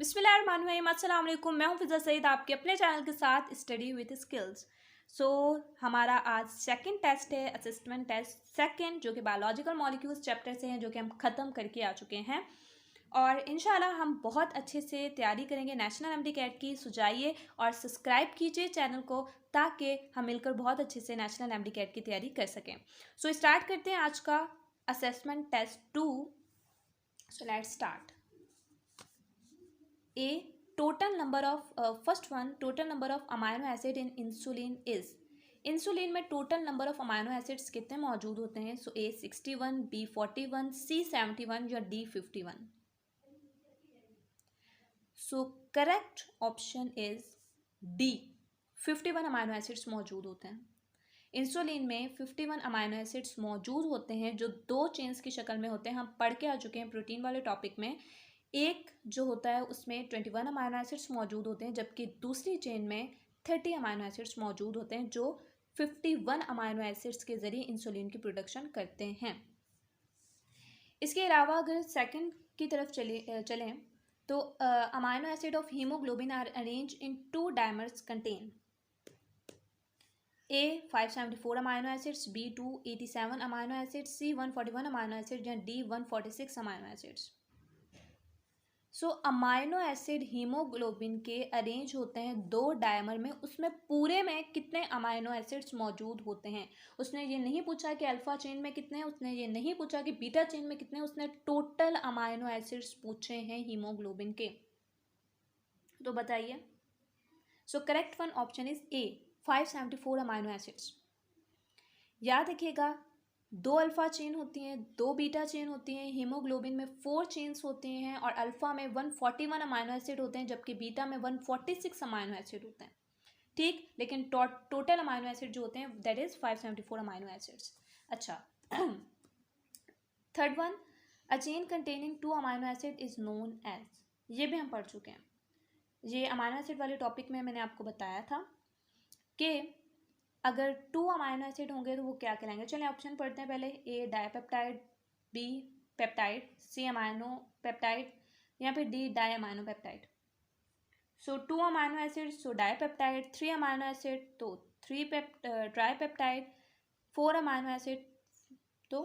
बिस्मिल्लाहिर्रहमानिर्रहीम, अस्सलाम वालेकुम। मैं हूं फिज़ा सईद आपके अपने चैनल के साथ स्टडी विद स्किल्स। हमारा आज सेकंड टेस्ट है, असिस्टमेंट टेस्ट सेकंड, जो कि बायोलॉजिकल मॉलिक्यूल्स चैप्टर से हैं, जो कि हम ख़त्म करके आ चुके हैं और इंशाल्लाह हम बहुत अच्छे से तैयारी करेंगे नेशनल एमडी कैट की। सुझाइए और सब्सक्राइब कीजिए चैनल को ताकि हम मिलकर बहुत अच्छे से नेशनल एमडी कैट की तैयारी कर सकें। स्टार्ट करते हैं आज का assessment test 2। Let's start. A total number of first one, total number of amino acid in insulin is। इंसुलिन में total number of amino acids कितने मौजूद होते हैं? A 61, B 41, C 71 या D 51। Correct option is D 51 amino acids मौजूद होते हैं। इंसुलिन में 51 अमाइनो एसिड्स मौजूद होते हैं जो दो चेन्स की शक्ल में होते हैं। हम पढ़ के आ चुके हैं प्रोटीन वाले टॉपिक में। एक जो होता है उसमें 21 अमाइनो एसिड्स मौजूद होते हैं, जबकि दूसरी चेन में 30 अमाइनो एसिड्स मौजूद होते हैं जो 51 अमाइनो एसिड्स के ज़रिए इंसुलिन की प्रोडक्शन करते हैं। इसके अलावा अगर सेकंड की तरफ चलें तो amino acid of haemoglobin are arrange in 2 dimers contain A 574 amino acids, B 287 amino acids, C 141 amino acids या D 146 amino acids. Amino acid haemoglobin के अरेंज होते हैं 2 डायमर में। उसमें पूरे में कितने अमाइनो एसिड्स मौजूद होते हैं? उसने ये नहीं पूछा कि अल्फा चेन में कितने, उसने ये नहीं पूछा कि बीटा चेन में कितने, उसने टोटल अमाइनो एसिड्स पूछे हैं हीमोग्लोबिन के। तो बताइए। Correct one option is A 574 amino acids. याद रखिएगा, 2 अल्फ़ा चेन होती हैं, 2 बीटा चेन होती हैं। हीमोग्लोबिन में 4 चेन्स होती हैं और अल्फ़ा में 141 अमाइनो एसिड होते हैं, जबकि बीटा में 146 अमाइनो एसिड होते हैं। ठीक, लेकिन टोटल अमाइनो एसिड जो होते हैं दैट इज़ 574 अमाइनो एसिड्स। अच्छा, third one, a chain containing 2 amino acid is known as. ये भी हम पढ़ चुके हैं। ये अमाइनो एसिड वाले टॉपिक में मैंने आपको बताया था कि अगर 2 अमाइनो एसिड होंगे तो वो क्या कहलाएंगे। चलिए ऑप्शन पढ़ते हैं पहले। A dipeptide, B peptide, C amino peptide या फिर D diamino peptide. 2 amino acid dipeptide, 3 amino acid तो 3 ट्राईपेप्टाइड, 4 अमाइनो एसिड तो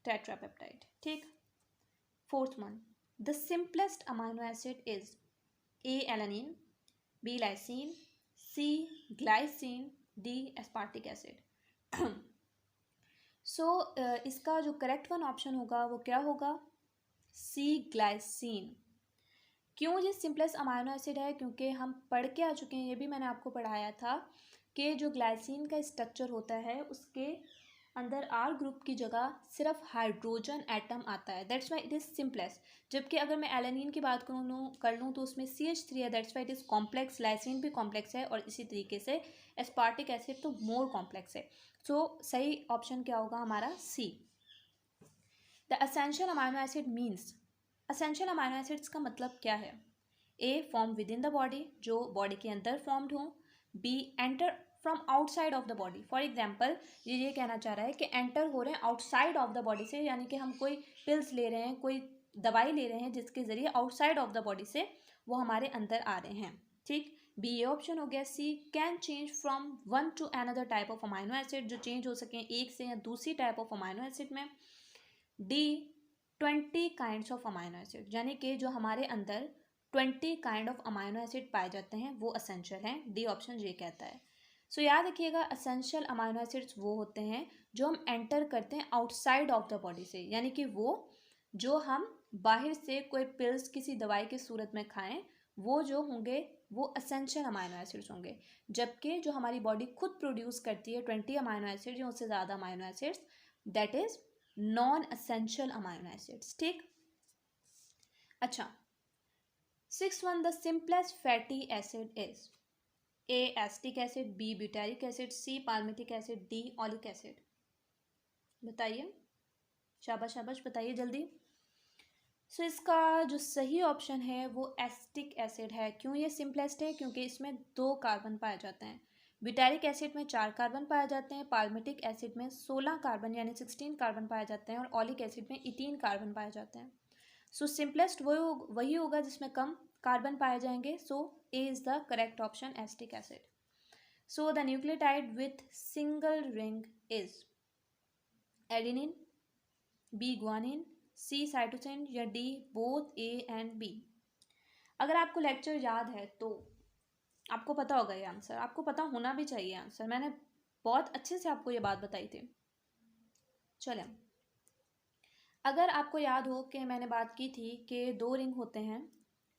टेट्रापेप्टाइड। ठीक, fourth one, the simplest amino acid is A alanine, B lysine, C glycine, D aspartic acid. इसका जो correct one option होगा वो क्या होगा? C glycine. क्यों ये सिंपलेस्ट अमाइनो एसिड है? क्योंकि हम पढ़ के आ चुके हैं, ये भी मैंने आपको पढ़ाया था कि जो ग्लाइसिन का स्ट्रक्चर होता है उसके अंदर आर ग्रुप की जगह सिर्फ हाइड्रोजन एटम आता है, that's why it is simplest. जबकि अगर मैं एलानिन की बात कर लूँ तो उसमें CH3 है, that's why it is complex. Lysine भी कॉम्प्लेक्स है और इसी तरीके से एस्पार्टिक एसिड तो मोर कॉम्प्लेक्स है। सही ऑप्शन क्या होगा हमारा? C। The essential amino acid means. Essential amino acids का मतलब क्या है? A form with in the body, जो बॉडी के अंदर फॉर्म्ड हो। B enter from outside of the body. For example ये कहना चाह रहा है कि एंटर हो रहे हैं आउटसाइड ऑफ द बॉडी से, यानी कि हम कोई पिल्स ले रहे हैं, कोई दवाई ले रहे हैं जिसके ज़रिए आउटसाइड ऑफ द बॉडी से वो हमारे अंदर आ रहे हैं। ठीक, B ये ऑप्शन हो गया। C can change from one two another type of amino acid, जो चेंज हो सकें एक से या दूसरी टाइप ऑफ अमाइनो एसिड में। D 20 kinds of amino acid, यानी कि जो हमारे अंदर 20 काइंड ऑफ अमाइनो एसिड पाए जाते हैं वो असेंशियल हैं। D ऑप्शन ये कहता है। याद रखिएगा, असेंशियल अमाइनो एसिड्स वो होते हैं जो हम एंटर करते हैं आउटसाइड ऑफ द बॉडी से, यानी कि वो जो हम बाहर से कोई पिल्स किसी दवाई की सूरत में खाएं वो जो होंगे वो असेंशियल अमाइनो एसिड्स होंगे। जबकि जो हमारी बॉडी खुद प्रोड्यूस करती है 20 अमाइनो एसिड या उससे ज़्यादा amino acids, that is non essential amino acids. ठीक, अच्छा, 6 one, the simplest fatty acid is A acetic acid, B butyric acid, C palmitic acid, D oleic acid. बताइए, शाबाश शाबाश, बताइए जल्दी। इसका जो सही ऑप्शन है वो एसिटिक एसिड है। क्यों ये सिंपलेस्ट है? क्योंकि इसमें 2 कार्बन पाए जाते हैं। ब्यूटारिक एसिड में 4 कार्बन पाए जाते हैं, पाल्मिटिक एसिड में 16 कार्बन यानी 16 कार्बन पाए जाते हैं और ऑलिक एसिड में 18 कार्बन पाए जाते हैं। सिंपलेस्ट वही होगा जिसमें कम कार्बन पाए जाएंगे. So A is the correct option, acetic acid. So the nucleotide with single ring is adenine, B guanine, C cytosine या D both A and B. अगर आपको लेक्चर याद है तो आपको पता होगा ये आंसर, आपको पता होना भी चाहिए आंसर. मैंने बहुत अच्छे से आपको ये बात बताई थी. चलें, अगर आपको याद हो कि मैंने बात की थी कि 2 रिंग होते हैं,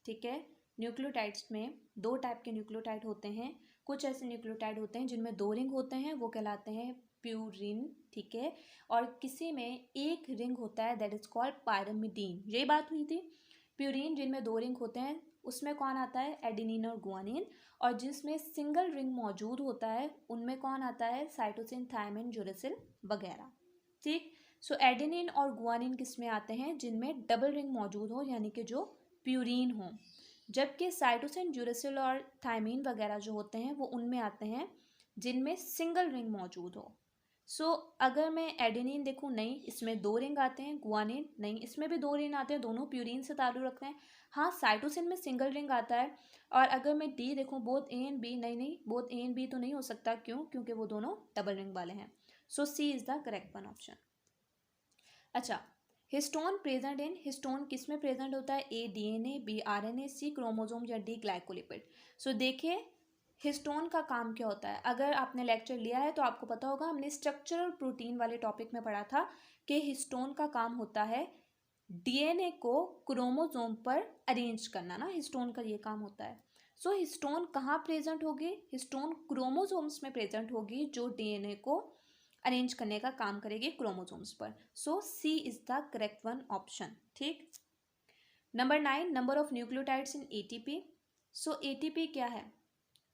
ठीक है. न्यूक्लियोटाइड्स में 2 टाइप के न्यूक्लियोटाइड होते हैं. कुछ ऐसे न्यूक्लियोटाइड होते हैं जिनमें 2 रिंग होते हैं, वो कहलाते हैं प्यूरिन, ठीक है. और किसी में 1 रिंग होता है, दैट इज कॉल्ड पायरामिडीन. यही बात हुई थी. प्यूरिन जिनमें 2 रिंग होते हैं उसमें कौन आता है, एडेनिन और गुआनिन. और जिसमें सिंगल रिंग मौजूद होता है उनमें कौन आता है, साइटोसिन, थायमिन, यूरेसिल वगैरह, ठीक. सो एडेनिन और गुआनिन किस में आते हैं, जिनमें डबल रिंग मौजूद हो, यानी कि जो प्यूरिन हो. जबकि साइटोसिन, यूरेसिल और थायमिन वगैरह जो होते हैं वो उनमें आते हैं जिनमें सिंगल रिंग मौजूद हो. सो अगर मैं एडेनिन देखूँ, नहीं, इसमें 2 रिंग आते हैं. गुआनिन, नहीं, इसमें भी 2 रिंग आते हैं. दोनों प्यूरिन से ताल्लुक़ रखते हैं. हाँ, साइटोसिन में सिंगल रिंग आता है. और अगर मैं डी देखूँ, बोथ ए एंड बी, नहीं, बोथ ए एंड बी तो नहीं हो सकता. क्यों? क्योंकि वो दोनों डबल रिंग वाले हैं. So C is the correct one option. अच्छा, हिस्टोन प्रेजेंट इन, हिस्टोन किस में प्रेजेंट होता है, A DNA, B RNA, C chromosome या डी ग्लाइकोलिपिड. सो देखिए हिस्टोन का काम क्या होता है. अगर आपने लेक्चर लिया है तो आपको पता होगा, हमने स्ट्रक्चरल प्रोटीन वाले टॉपिक में पढ़ा था कि हिस्टोन का काम होता है डीएनए को क्रोमोसोम पर अरेंज करना ना, हिस्टोन का ये काम होता है. सो हिस्टोन कहाँ प्रेजेंट होगी, हिस्टोन क्रोमोसोम्स में प्रेजेंट होगी जो डीएनए को अरेंज करने का काम करेगी क्रोमोसोम्स पर. So C is the correct one option, ठीक. Number 9, number of nucleotides in ATP. So ATP क्या है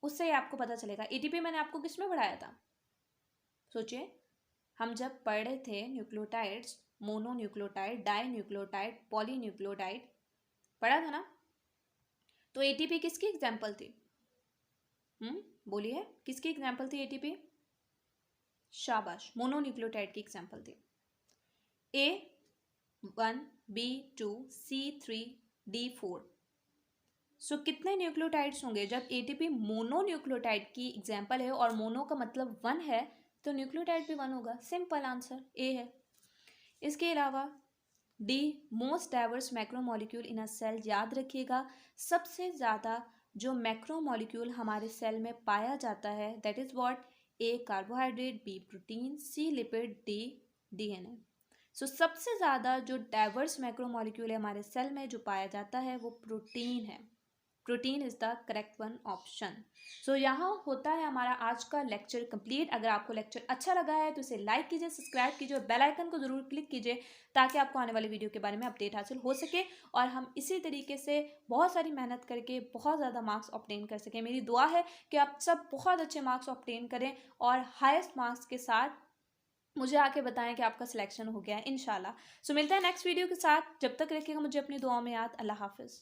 उससे आपको पता चलेगा. एटीपी मैंने आपको किस में पढ़ाया था, सोचिए. हम जब पढ़ रहे थे nucleotides, mononucleotide, dinucleotide, polynucleotide, पढ़ा था ना. तो एटीपी किसकी एग्जाम्पल थी, बोलिए किसकी एग्जाम्पल थी एटीपी. शाबाश, मोनोन्यूक्लियोटाइड की एग्जाम्पल थी. A1, B2, C3, D4. सो कितने न्यूक्लियोटाइड्स होंगे जब एटीपी मोनोन्यूक्लियोटाइड की एग्जाम्पल है, और मोनो का मतलब 1 है तो न्यूक्लियोटाइड भी 1 होगा. सिंपल आंसर ए है. इसके अलावा डी, मोस्ट डाइवर्स मैक्रोमोलिक्यूल इन अ सेल. याद रखिएगा, सबसे ज़्यादा जो मैक्रोमोलिक्यूल हमारे सेल में पाया जाता है that is what, A carbohydrate, B protein, C lipid, D DNA. So सबसे ज़्यादा जो डाइवर्स मैक्रोमोलिक्यूल है हमारे सेल में जो पाया जाता है वो प्रोटीन है. Protein is the correct one option. So यहाँ होता है हमारा आज का लेक्चर कंप्लीट. अगर आपको लेक्चर अच्छा लगा है तो इसे लाइक कीजिए, सब्सक्राइब कीजिए और बेल आइकन को जरूर क्लिक कीजिए ताकि आपको आने वाली वीडियो के बारे में अपडेट हासिल हो सके और हम इसी तरीके से बहुत सारी मेहनत करके बहुत ज़्यादा मार्क्स ऑब्टेन कर सकें. मेरी दुआ है कि आप सब बहुत अच्छे मार्क्स ऑब्टेन करें और हाईएस्ट मार्क्स के साथ मुझे आके बताएं कि आपका सिलेक्शन हो गया है इंशाल्लाह. सो मिलते हैं नेक्स्ट वीडियो के साथ. जब तक रखिएगा मुझे अपनी दुआओं में याद. अल्लाह हाफिज़.